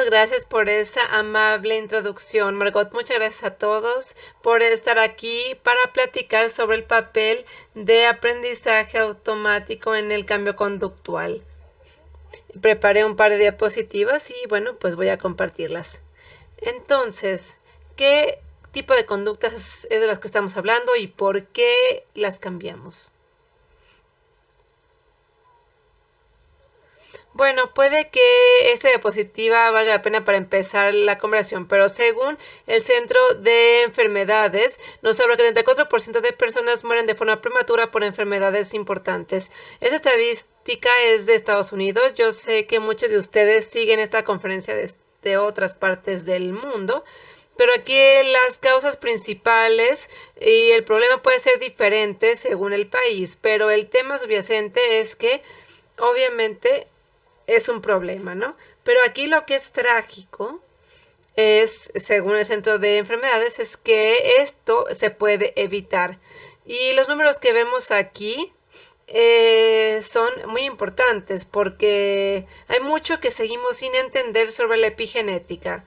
Muchas gracias por esa amable introducción, Margot. Muchas gracias a todos por estar aquí para platicar sobre el papel de aprendizaje automático en el cambio conductual. Preparé un par de diapositivas y bueno, pues voy a compartirlas. Entonces, ¿qué tipo de conductas es de las que estamos hablando y por qué las cambiamos? Bueno, puede que esta diapositiva valga la pena para empezar la conversación, pero según el Centro de Enfermedades, nos habla que el 34% de personas mueren de forma prematura por enfermedades importantes. Esta estadística es de Estados Unidos. Yo sé que muchos de ustedes siguen esta conferencia de otras partes del mundo, pero aquí las causas principales y el problema puede ser diferente según el país, pero el tema subyacente es que obviamente es un problema, ¿no? Pero aquí lo que es trágico es, según el Centro de Enfermedades, es que esto se puede evitar. Y los números que vemos aquí son muy importantes porque hay mucho que seguimos sin entender sobre la epigenética.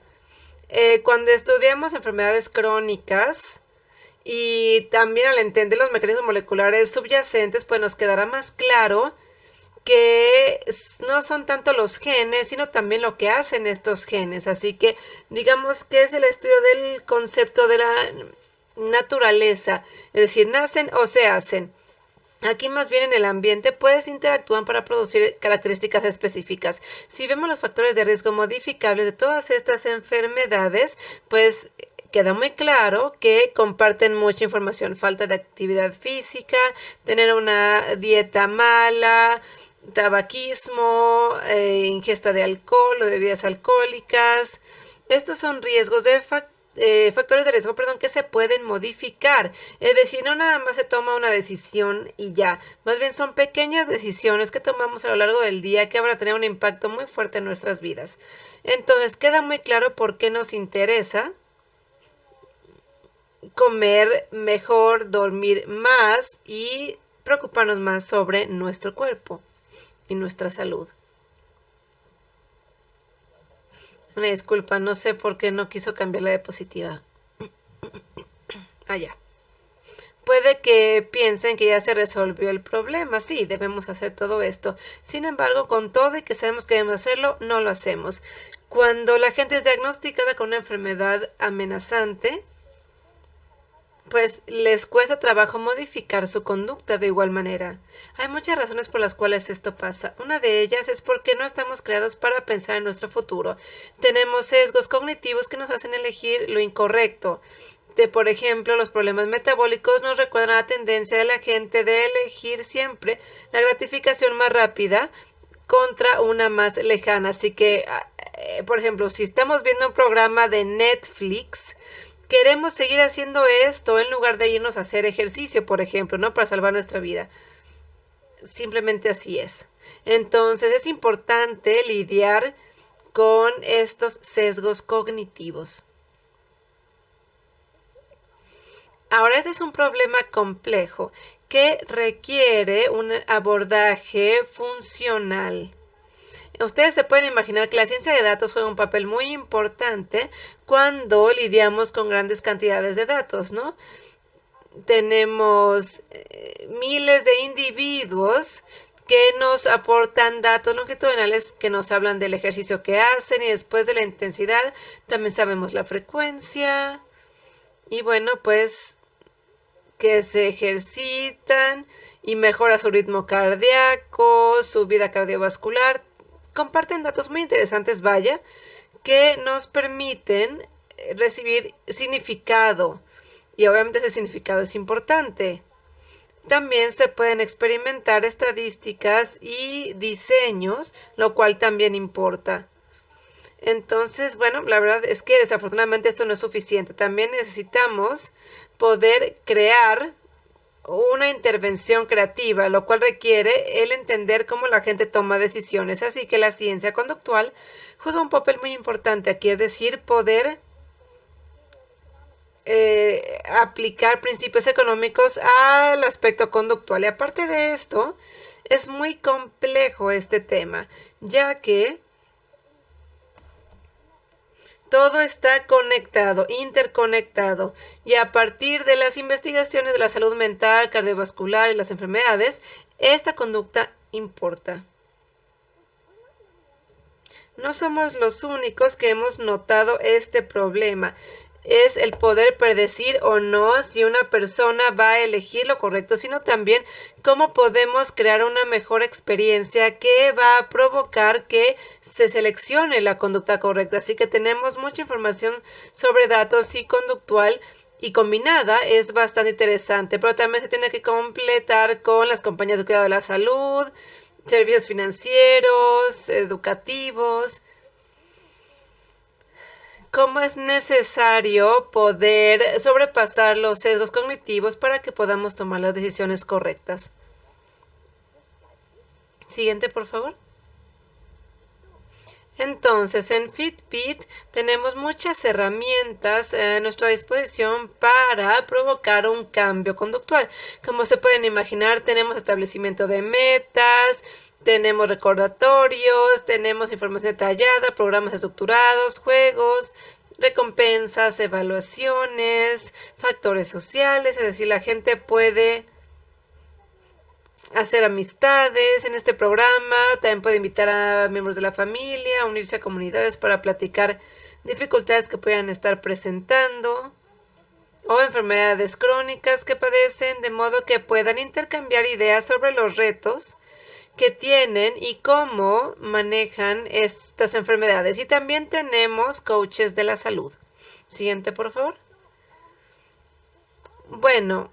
Cuando estudiamos enfermedades crónicas y también al entender los mecanismos moleculares subyacentes, pues nos quedará más claro que no son tanto los genes, sino también lo que hacen estos genes. Así que digamos que es el estudio del concepto de la naturaleza, es decir, nacen o se hacen. Aquí más bien en el ambiente pues interactúan para producir características específicas. Si vemos los factores de riesgo modificables de todas estas enfermedades, pues queda muy claro que comparten mucha información. Falta de actividad física, tener una dieta mala, tabaquismo, ingesta de alcohol o de bebidas alcohólicas. Estos son riesgos de factores de riesgo, perdón, que se pueden modificar. Es decir, no nada más se toma una decisión y ya. Más bien son pequeñas decisiones que tomamos a lo largo del día que van a tener un impacto muy fuerte en nuestras vidas. Entonces, queda muy claro por qué nos interesa comer mejor, dormir más y preocuparnos más sobre nuestro cuerpo y nuestra salud. Una disculpa, no sé por qué no quiso cambiar la diapositiva. Ya. Puede que piensen que ya se resolvió el problema. Sí, debemos hacer todo esto. Sin embargo, con todo y que sabemos que debemos hacerlo, no lo hacemos. Cuando la gente es diagnosticada con una enfermedad amenazante, pues les cuesta trabajo modificar su conducta de igual manera. Hay muchas razones por las cuales esto pasa. Una de ellas es porque no estamos creados para pensar en nuestro futuro. Tenemos sesgos cognitivos que nos hacen elegir lo incorrecto. Por ejemplo, los problemas metabólicos nos recuerdan la tendencia de la gente de elegir siempre la gratificación más rápida contra una más lejana. Así que, por ejemplo, si estamos viendo un programa de Netflix, queremos seguir haciendo esto en lugar de irnos a hacer ejercicio, por ejemplo, ¿no? Para salvar nuestra vida. Simplemente así es. Entonces es importante lidiar con estos sesgos cognitivos. Ahora, este es un problema complejo que requiere un abordaje funcional. Ustedes se pueden imaginar que la ciencia de datos juega un papel muy importante cuando lidiamos con grandes cantidades de datos, ¿no? Tenemos miles de individuos que nos aportan datos longitudinales que nos hablan del ejercicio que hacen y después de la intensidad también sabemos la frecuencia y bueno, pues que se ejercitan y mejora su ritmo cardíaco, su vida cardiovascular. Comparten datos muy interesantes, vaya, que nos permiten recibir significado. Y obviamente ese significado es importante. También se pueden experimentar estadísticas y diseños, lo cual también importa. Entonces, bueno, la verdad es que desafortunadamente esto no es suficiente. También necesitamos poder crear una intervención creativa, lo cual requiere el entender cómo la gente toma decisiones. Así que la ciencia conductual juega un papel muy importante aquí, es decir, poder aplicar principios económicos al aspecto conductual. Y aparte de esto, es muy complejo este tema, ya que Todo está conectado, interconectado, y a partir de las investigaciones de la salud mental, cardiovascular y las enfermedades, esta conducta importa. No somos los únicos que hemos notado este problema. Es el poder predecir o no si una persona va a elegir lo correcto, sino también cómo podemos crear una mejor experiencia que va a provocar que se seleccione la conducta correcta. Así que tenemos mucha información sobre datos y conductual y combinada es bastante interesante, pero también se tiene que completar con las compañías de cuidado de la salud, servicios financieros, educativos. Cómo es necesario poder sobrepasar los sesgos cognitivos para que podamos tomar las decisiones correctas. Siguiente, por favor. Entonces, en Fitbit tenemos muchas herramientas a nuestra disposición para provocar un cambio conductual. Como se pueden imaginar, tenemos establecimiento de metas, tenemos recordatorios, tenemos información detallada, programas estructurados, juegos, recompensas, evaluaciones, factores sociales, es decir, la gente puede hacer amistades en este programa, también puede invitar a miembros de la familia, a unirse a comunidades para platicar dificultades que puedan estar presentando o enfermedades crónicas que padecen, de modo que puedan intercambiar ideas sobre los retos que tienen y cómo manejan estas enfermedades. Y también tenemos coaches de la salud. Siguiente, por favor. Bueno,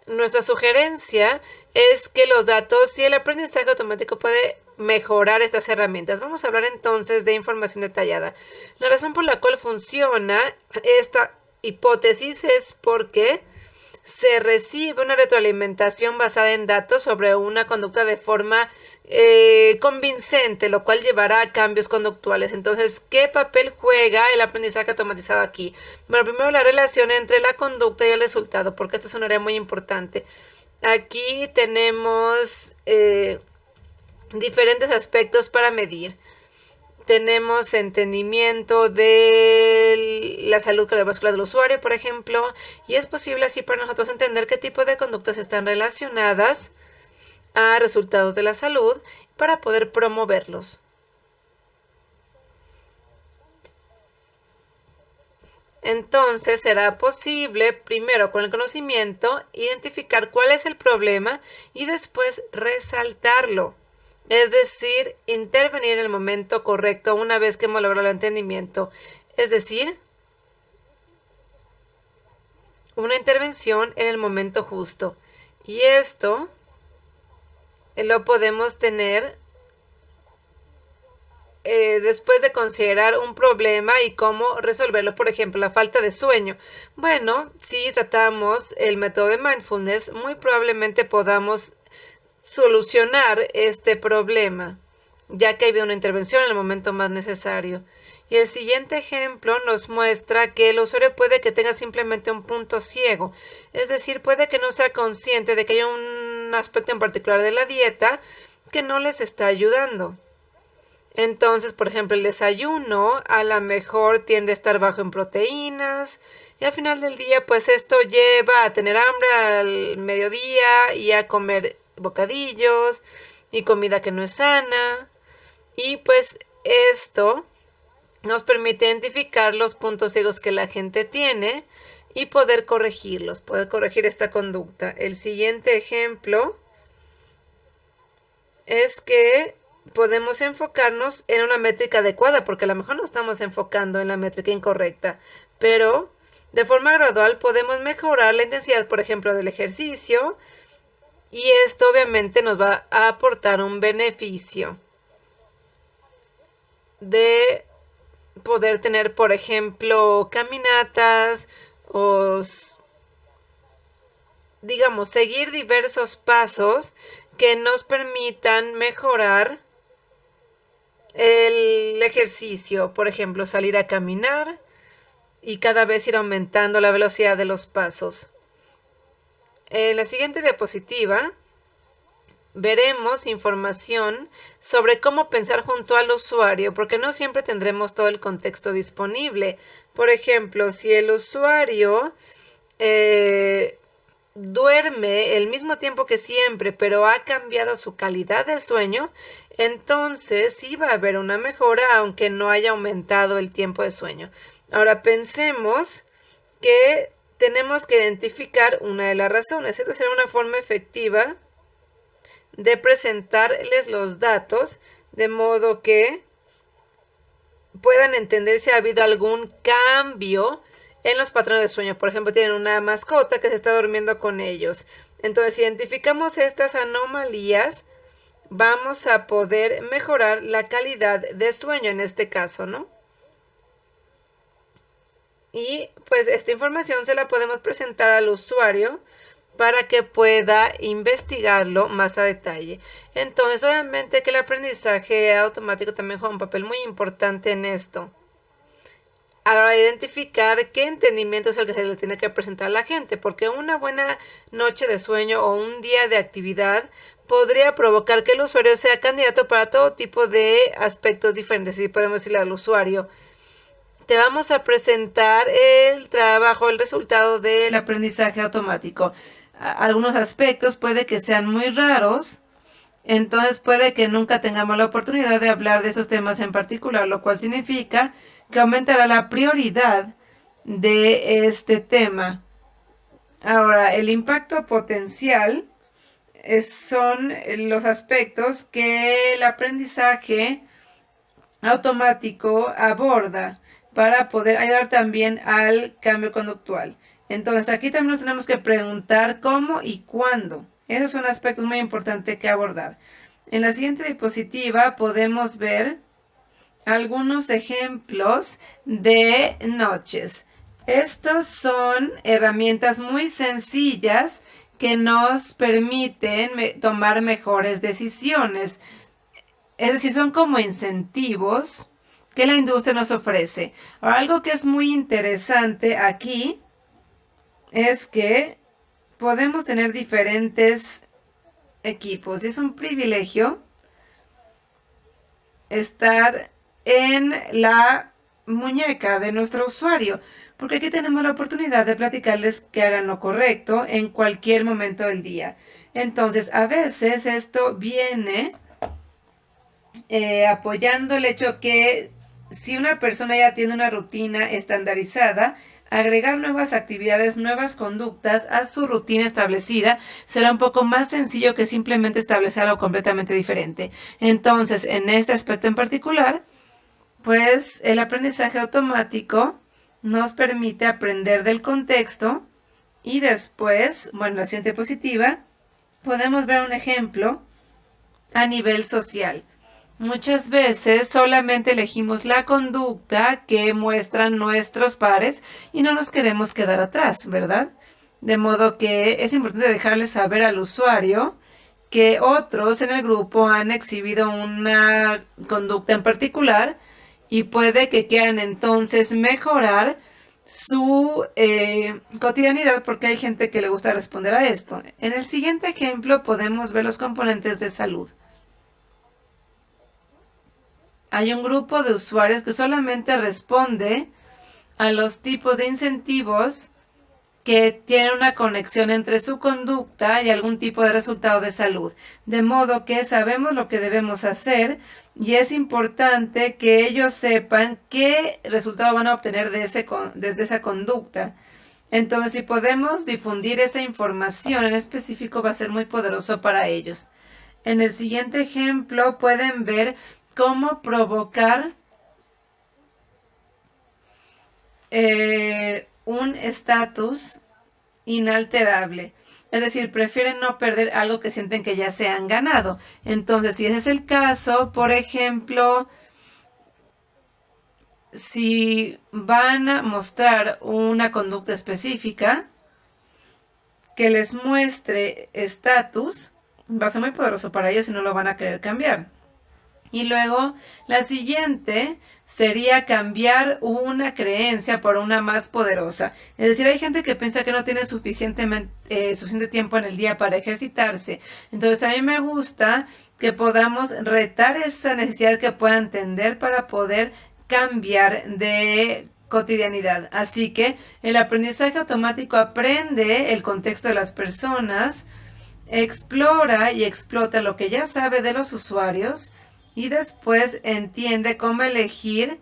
nuestra sugerencia es que los datos y el aprendizaje automático puede mejorar estas herramientas. Vamos a hablar entonces de información detallada. La razón por la cual funciona esta hipótesis es porque se recibe una retroalimentación basada en datos sobre una conducta de forma convincente, lo cual llevará a cambios conductuales. Entonces, ¿qué papel juega el aprendizaje automatizado aquí? Bueno, primero la relación entre la conducta y el resultado, porque esta es un área muy importante. Aquí tenemos diferentes aspectos para medir. Tenemos entendimiento de la salud cardiovascular del usuario, por ejemplo, y es posible así para nosotros entender qué tipo de conductas están relacionadas a resultados de la salud para poder promoverlos. Entonces será posible, primero con el conocimiento, identificar cuál es el problema y después resaltarlo. Es decir, intervenir en el momento correcto una vez que hemos logrado el entendimiento. Es decir, una intervención en el momento justo. Y esto lo podemos tener después de considerar un problema y cómo resolverlo. Por ejemplo, la falta de sueño. Bueno, si tratamos el método de mindfulness, muy probablemente podamos solucionar este problema, ya que ha habido una intervención en el momento más necesario. Y el siguiente ejemplo nos muestra que el usuario puede que tenga simplemente un punto ciego, es decir, puede que no sea consciente de que hay un aspecto en particular de la dieta que no les está ayudando. Entonces, por ejemplo, el desayuno a lo mejor tiende a estar bajo en proteínas y al final del día, pues esto lleva a tener hambre al mediodía y a comer bocadillos y comida que no es sana. Y pues esto nos permite identificar los puntos ciegos que la gente tiene y poder corregirlos, poder corregir esta conducta. El siguiente ejemplo es que podemos enfocarnos en una métrica adecuada, porque a lo mejor no estamos enfocando en la métrica incorrecta, pero de forma gradual podemos mejorar la intensidad, por ejemplo, del ejercicio, y esto obviamente nos va a aportar un beneficio de poder tener, por ejemplo, caminatas o, digamos, seguir diversos pasos que nos permitan mejorar el ejercicio. Por ejemplo, salir a caminar y cada vez ir aumentando la velocidad de los pasos. En la siguiente diapositiva veremos información sobre cómo pensar junto al usuario, porque no siempre tendremos todo el contexto disponible. Por ejemplo, si el usuario duerme el mismo tiempo que siempre, pero ha cambiado su calidad del sueño, entonces sí va a haber una mejora, aunque no haya aumentado el tiempo de sueño. Ahora pensemos que tenemos que identificar una de las razones. Esta será una forma efectiva de presentarles los datos de modo que puedan entender si ha habido algún cambio en los patrones de sueño. Por ejemplo, tienen una mascota que se está durmiendo con ellos. Entonces, si identificamos estas anomalías, vamos a poder mejorar la calidad de sueño en este caso, ¿no? Y pues esta información se la podemos presentar al usuario para que pueda investigarlo más a detalle. Entonces, obviamente que el aprendizaje automático también juega un papel muy importante en esto. Ahora, identificar qué entendimiento es el que se le tiene que presentar a la gente, porque una buena noche de sueño o un día de actividad podría provocar que el usuario sea candidato para todo tipo de aspectos diferentes. Y podemos decirle al usuario, te vamos a presentar el trabajo, el resultado del aprendizaje automático. Algunos aspectos puede que sean muy raros, entonces puede que nunca tengamos la oportunidad de hablar de estos temas en particular, lo cual significa que aumentará la prioridad de este tema. Ahora, el impacto potencial son los aspectos que el aprendizaje automático aborda para poder ayudar también al cambio conductual. Entonces, aquí también nos tenemos que preguntar cómo y cuándo. Esos son aspectos muy importantes que abordar. En la siguiente diapositiva podemos ver algunos ejemplos de noches. Estos son herramientas muy sencillas que nos permiten tomar mejores decisiones. Es decir, son como incentivos que la industria nos ofrece. Ahora, algo que es muy interesante aquí es que podemos tener diferentes equipos. Y es un privilegio estar en la muñeca de nuestro usuario, porque aquí tenemos la oportunidad de platicarles que hagan lo correcto en cualquier momento del día. Entonces, a veces esto viene apoyando el hecho que si una persona ya tiene una rutina estandarizada, agregar nuevas actividades, nuevas conductas a su rutina establecida será un poco más sencillo que simplemente establecer algo completamente diferente. Entonces, en este aspecto en particular, pues el aprendizaje automático nos permite aprender del contexto y después, bueno, la siguiente diapositiva, podemos ver un ejemplo a nivel social. Muchas veces solamente elegimos la conducta que muestran nuestros pares y no nos queremos quedar atrás, ¿verdad? De modo que es importante dejarle saber al usuario que otros en el grupo han exhibido una conducta en particular y puede que quieran entonces mejorar su cotidianidad porque hay gente que le gusta responder a esto. En el siguiente ejemplo podemos ver los componentes de salud. Hay un grupo de usuarios que solamente responde a los tipos de incentivos que tienen una conexión entre su conducta y algún tipo de resultado de salud. De modo que sabemos lo que debemos hacer y es importante que ellos sepan qué resultado van a obtener de esa conducta. Entonces, si podemos difundir esa información en específico, va a ser muy poderoso para ellos. En el siguiente ejemplo pueden ver cómo provocar un estatus inalterable. Es decir, prefieren no perder algo que sienten que ya se han ganado. Entonces, si ese es el caso, por ejemplo, si van a mostrar una conducta específica que les muestre estatus, va a ser muy poderoso para ellos y no lo van a querer cambiar. Y luego la siguiente sería cambiar una creencia por una más poderosa. Es decir, hay gente que piensa que no tiene suficiente tiempo en el día para ejercitarse. Entonces a mí me gusta que podamos retar esa necesidad que puedan tener para poder cambiar de cotidianidad. Así que el aprendizaje automático aprende el contexto de las personas, explora y explota lo que ya sabe de los usuarios y después entiende cómo elegir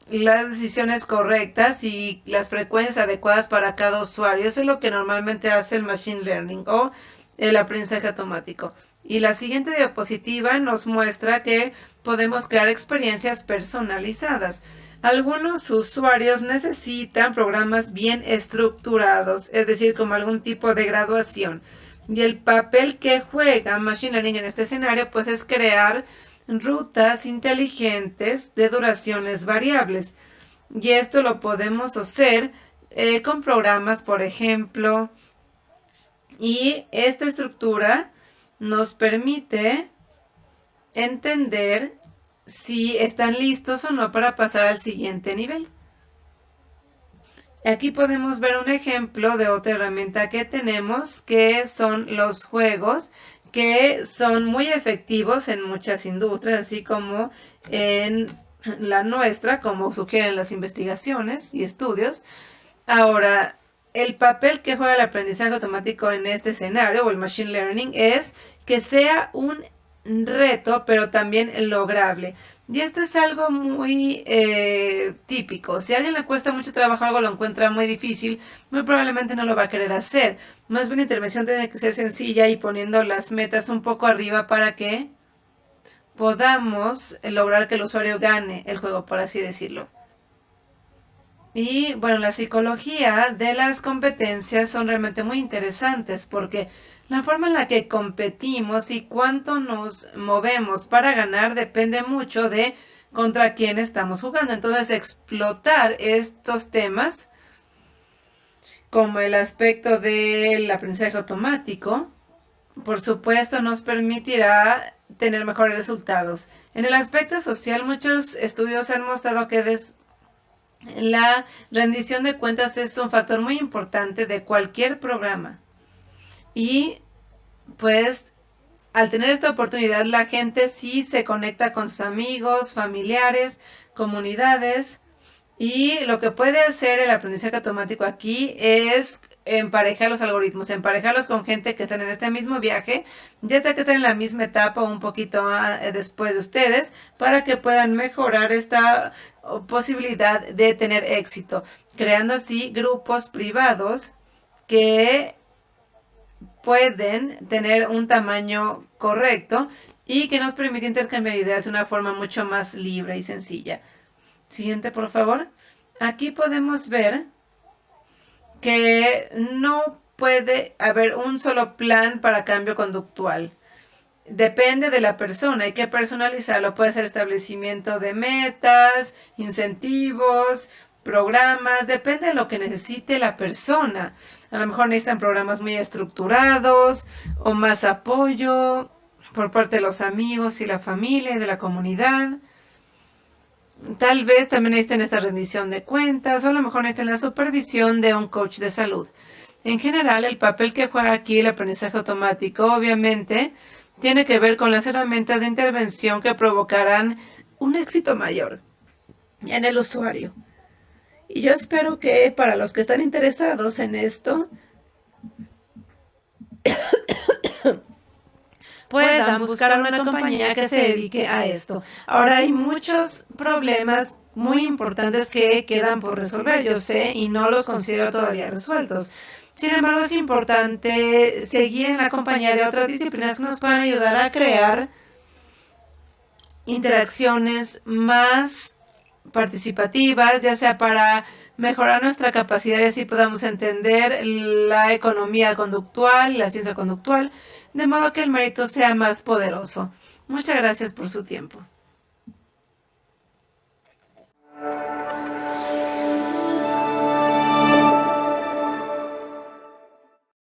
las decisiones correctas y las frecuencias adecuadas para cada usuario. Eso es lo que normalmente hace el Machine Learning o el aprendizaje automático. Y la siguiente diapositiva nos muestra que podemos crear experiencias personalizadas. Algunos usuarios necesitan programas bien estructurados, es decir, como algún tipo de graduación. Y el papel que juega Machine Learning en este escenario, pues es crear rutas inteligentes de duraciones variables. Y esto lo podemos hacer con programas, por ejemplo. Y esta estructura nos permite entender si están listos o no para pasar al siguiente nivel. Aquí podemos ver un ejemplo de otra herramienta que tenemos, que son los juegos, que son muy efectivos en muchas industrias, así como en la nuestra, como sugieren las investigaciones y estudios. Ahora, el papel que juega el aprendizaje automático en este escenario, o el Machine Learning, es que sea un reto, pero también lograble. Y esto es algo muy típico. Si a alguien le cuesta mucho trabajo algo, lo encuentra muy difícil, muy probablemente no lo va a querer hacer. Más bien la intervención tiene que ser sencilla y poniendo las metas un poco arriba para que podamos lograr que el usuario gane el juego, por así decirlo. Y bueno, la psicología de las competencias son realmente muy interesantes porque la forma en la que competimos y cuánto nos movemos para ganar depende mucho de contra quién estamos jugando. Entonces, explotar estos temas como el aspecto del aprendizaje automático, por supuesto, nos permitirá tener mejores resultados. En el aspecto social, muchos estudios han mostrado que la rendición de cuentas es un factor muy importante de cualquier programa. Y pues al tener esta oportunidad la gente sí se conecta con sus amigos, familiares, comunidades. Y lo que puede hacer el aprendizaje automático aquí es emparejar los algoritmos, emparejarlos con gente que están en este mismo viaje, ya sea que estén en la misma etapa o un poquito después de ustedes, para que puedan mejorar esta posibilidad de tener éxito, creando así grupos privados que pueden tener un tamaño correcto y que nos permite intercambiar ideas de una forma mucho más libre y sencilla. Siguiente, por favor. Aquí podemos ver que no puede haber un solo plan para cambio conductual. Depende de la persona, hay que personalizarlo. Puede ser establecimiento de metas, incentivos, programas, depende de lo que necesite la persona. A lo mejor necesitan programas muy estructurados o más apoyo por parte de los amigos y la familia y de la comunidad. Tal vez también necesiten esta rendición de cuentas o a lo mejor necesiten la supervisión de un coach de salud. En general, el papel que juega aquí el aprendizaje automático, obviamente, tiene que ver con las herramientas de intervención que provocarán un éxito mayor en el usuario. Y yo espero que para los que están interesados en esto, puedan buscar una compañía que se dedique a esto. Ahora hay muchos problemas muy importantes que quedan por resolver, yo sé, y no los considero todavía resueltos. Sin embargo, es importante seguir en la compañía de otras disciplinas que nos puedan ayudar a crear interacciones más participativas, ya sea para mejorar nuestra capacidad de así podamos entender la economía conductual, la ciencia conductual, de modo que el mérito sea más poderoso. Muchas gracias por su tiempo.